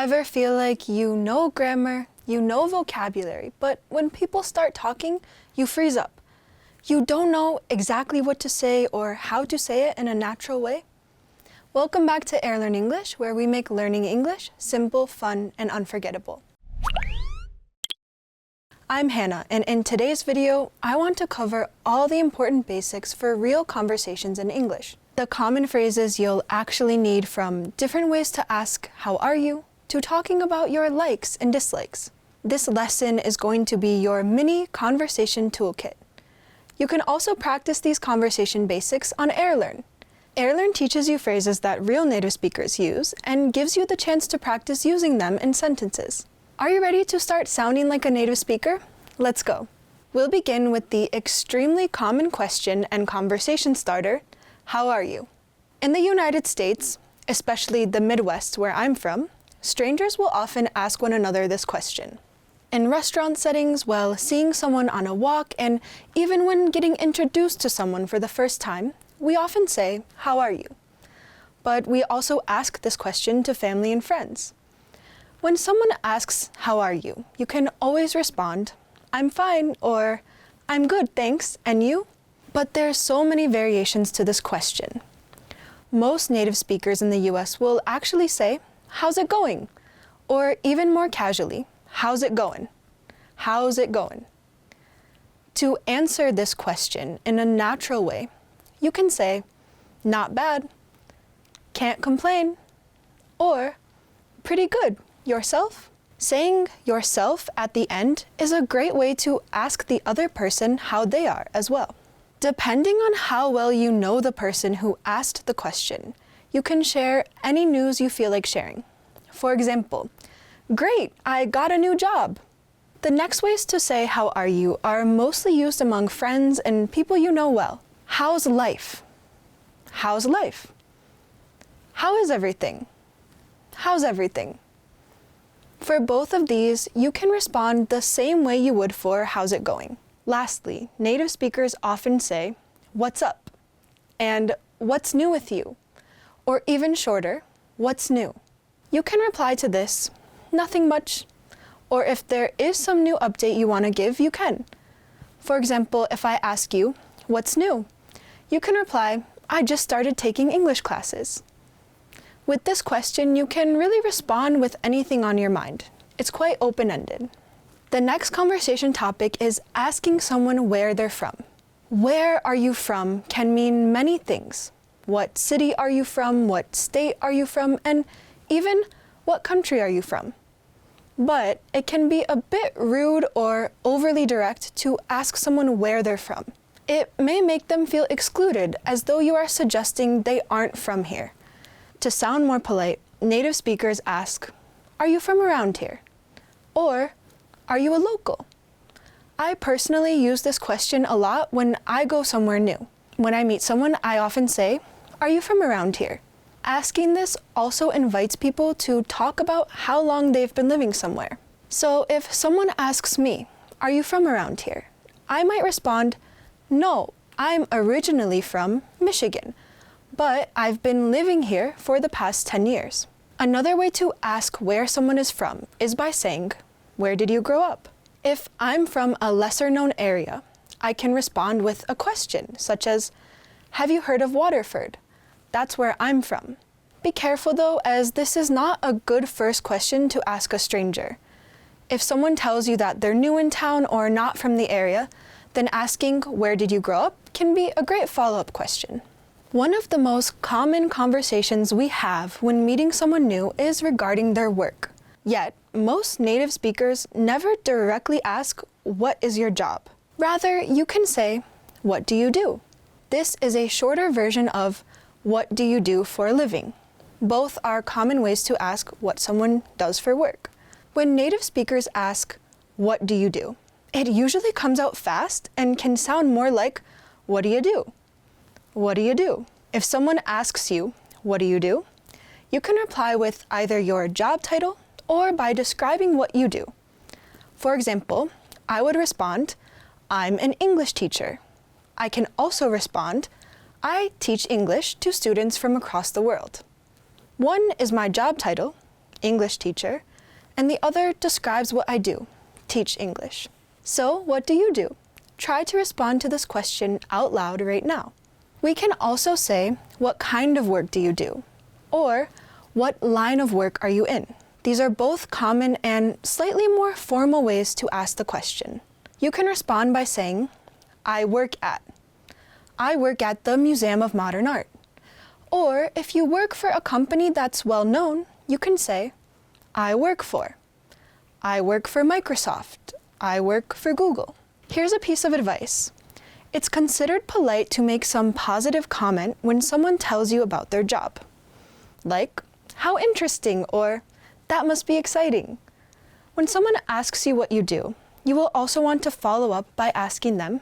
Ever feel like you know grammar, you know vocabulary, but when people start talking, you freeze up? You don't know exactly what to say or how to say it in a natural way? Welcome back to Airlearn English, where we make learning English simple, fun, and unforgettable. I'm Hannah, and in today's video, I want to cover all the important basics for real conversations in English. The common phrases you'll actually need, from different ways to ask, "How are you?" to talking about your likes and dislikes. This lesson is going to be your mini conversation toolkit. You can also practice these conversation basics on Airlearn. Airlearn teaches you phrases that real native speakers use and gives you the chance to practice using them in sentences. Are you ready to start sounding like a native speaker? Let's go. We'll begin with the extremely common question and conversation starter, how are you? In the United States, especially the Midwest where I'm from, strangers will often ask one another this question. In restaurant settings, while seeing someone on a walk, and even when getting introduced to someone for the first time, we often say, how are you? But we also ask this question to family and friends. When someone asks, how are you? You can always respond, I'm fine, or I'm good, thanks, and you? But there's so many variations to this question. Most native speakers in the US will actually say, how's it going? Or even more casually, how's it going? How's it going? To answer this question in a natural way, you can say, not bad, can't complain, or pretty good, yourself? Saying yourself at the end is a great way to ask the other person how they are as well. Depending on how well you know the person who asked the question, you can share any news you feel like sharing. For example, great, I got a new job. The next ways to say how are you are mostly used among friends and people you know well. How's life? How's life? How is everything? How's everything? For both of these, you can respond the same way you would for how's it going. Lastly, native speakers often say, what's up? And what's new with you? Or even shorter, what's new? You can reply to this, nothing much. Or if there is some new update you want to give, you can. For example, if I ask you, what's new? You can reply, I just started taking English classes. With this question, you can really respond with anything on your mind. It's quite open-ended. The next conversation topic is asking someone where they're from. Where are you from can mean many things. What city are you from? What state are you from? And even what country are you from? But it can be a bit rude or overly direct to ask someone where they're from. It may make them feel excluded, as though you are suggesting they aren't from here. To sound more polite, native speakers ask, are you from around here? Or, are you a local? I personally use this question a lot when I go somewhere new. When I meet someone, I often say, are you from around here? Asking this also invites people to talk about how long they've been living somewhere. So if someone asks me, are you from around here? I might respond, no, I'm originally from Michigan, but I've been living here for the past 10 years. Another way to ask where someone is from is by saying, where did you grow up? If I'm from a lesser-known area, I can respond with a question, such as, have you heard of Waterford? That's where I'm from. Be careful though, as this is not a good first question to ask a stranger. If someone tells you that they're new in town or not from the area, then asking, where did you grow up, can be a great follow-up question. One of the most common conversations we have when meeting someone new is regarding their work. Yet, most native speakers never directly ask, what is your job? Rather, you can say, what do you do? This is a shorter version of, what do you do for a living? Both are common ways to ask what someone does for work. When native speakers ask, what do you do? It usually comes out fast and can sound more like, what do you do? What do you do? If someone asks you, what do you do? You can reply with either your job title or by describing what you do. For example, I would respond, I'm an English teacher. I can also respond, I teach English to students from across the world. One is my job title, English teacher, and the other describes what I do, teach English. So what do you do? Try to respond to this question out loud right now. We can also say, what kind of work do you do? Or, what line of work are you in? These are both common and slightly more formal ways to ask the question. You can respond by saying, I work at the Museum of Modern Art. Or if you work for a company that's well known, you can say, I work for Microsoft. I work for Google. Here's a piece of advice. It's considered polite to make some positive comment when someone tells you about their job. Like, how interesting, or that must be exciting. When someone asks you what you do, you will also want to follow up by asking them,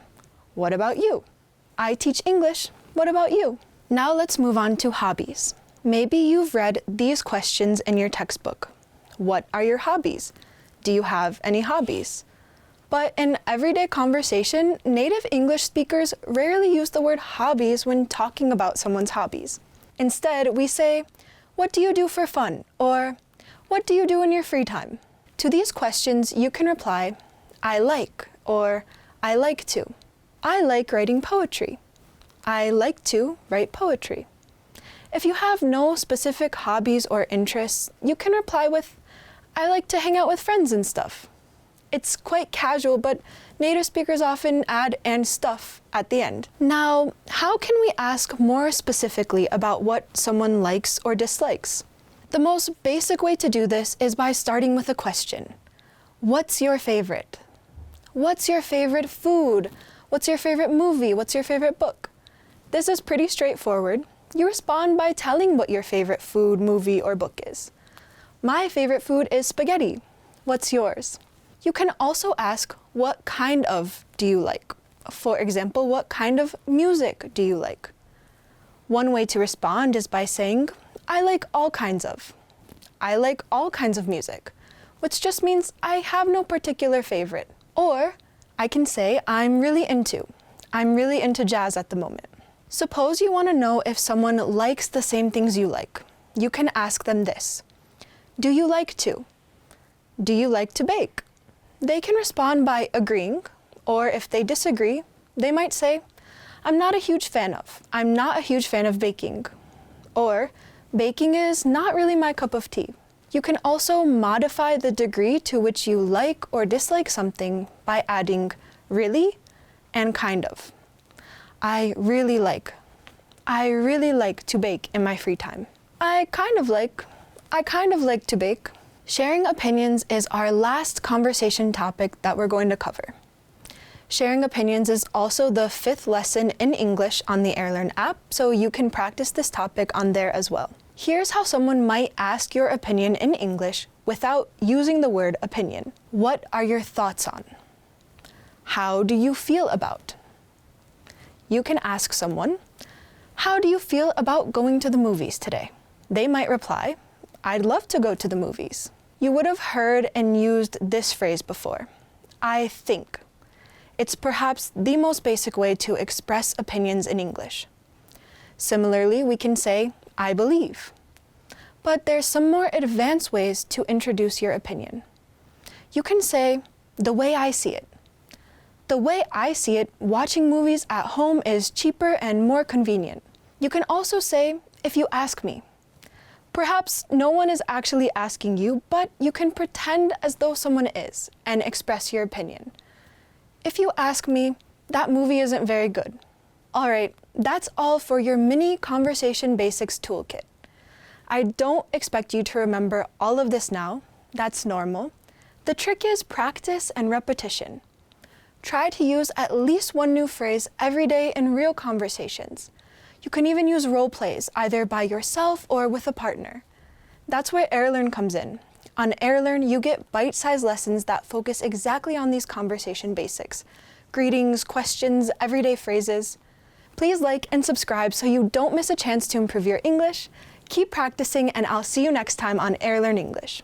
what about you? I teach English. What about you? Now let's move on to hobbies. Maybe you've read these questions in your textbook. What are your hobbies? Do you have any hobbies? But in everyday conversation, native English speakers rarely use the word hobbies when talking about someone's hobbies. Instead, we say, what do you do for fun? Or, what do you do in your free time? To these questions, you can reply, I like, or I like to. I like writing poetry. I like to write poetry. If you have no specific hobbies or interests, you can reply with, I like to hang out with friends and stuff. It's quite casual, but native speakers often add "and stuff" at the end. Now, how can we ask more specifically about what someone likes or dislikes? The most basic way to do this is by starting with a question. What's your favorite? What's your favorite food? What's your favorite movie? What's your favorite book? This is pretty straightforward. You respond by telling what your favorite food, movie, or book is. My favorite food is spaghetti. What's yours? You can also ask, what kind of do you like? For example, what kind of music do you like? One way to respond is by saying, I like all kinds of. I like all kinds of music, which just means I have no particular favorite. Or I can say, I'm really into jazz at the moment. Suppose you want to know if someone likes the same things you like. You can ask them this. Do you like to? Do you like to bake? They can respond by agreeing, or if they disagree, they might say, I'm not a huge fan of baking. Or, baking is not really my cup of tea. You can also modify the degree to which you like or dislike something by adding really and kind of. I really like to bake in my free time. I kind of like to bake. Sharing opinions is our last conversation topic that we're going to cover. Sharing opinions is also the 5th lesson in English on the Airlearn app, so you can practice this topic on there as well. Here's how someone might ask your opinion in English without using the word opinion. What are your thoughts on? How do you feel about? You can ask someone, how do you feel about going to the movies today? They might reply, I'd love to go to the movies. You would have heard and used this phrase before, I think. It's perhaps the most basic way to express opinions in English. Similarly, we can say, I believe. But there's some more advanced ways to introduce your opinion. You can say, the way I see it. The way I see it, watching movies at home is cheaper and more convenient. You can also say, if you ask me. Perhaps no one is actually asking you, but you can pretend as though someone is and express your opinion. If you ask me, that movie isn't very good. All right, that's all for your mini Conversation Basics toolkit. I don't expect you to remember all of this now. That's normal. The trick is practice and repetition. Try to use at least one new phrase every day in real conversations. You can even use role plays, either by yourself or with a partner. That's where Airlearn comes in. On Airlearn, you get bite-sized lessons that focus exactly on these conversation basics. Greetings, questions, everyday phrases. Please like and subscribe so you don't miss a chance to improve your English. Keep practicing, and I'll see you next time on Airlearn English.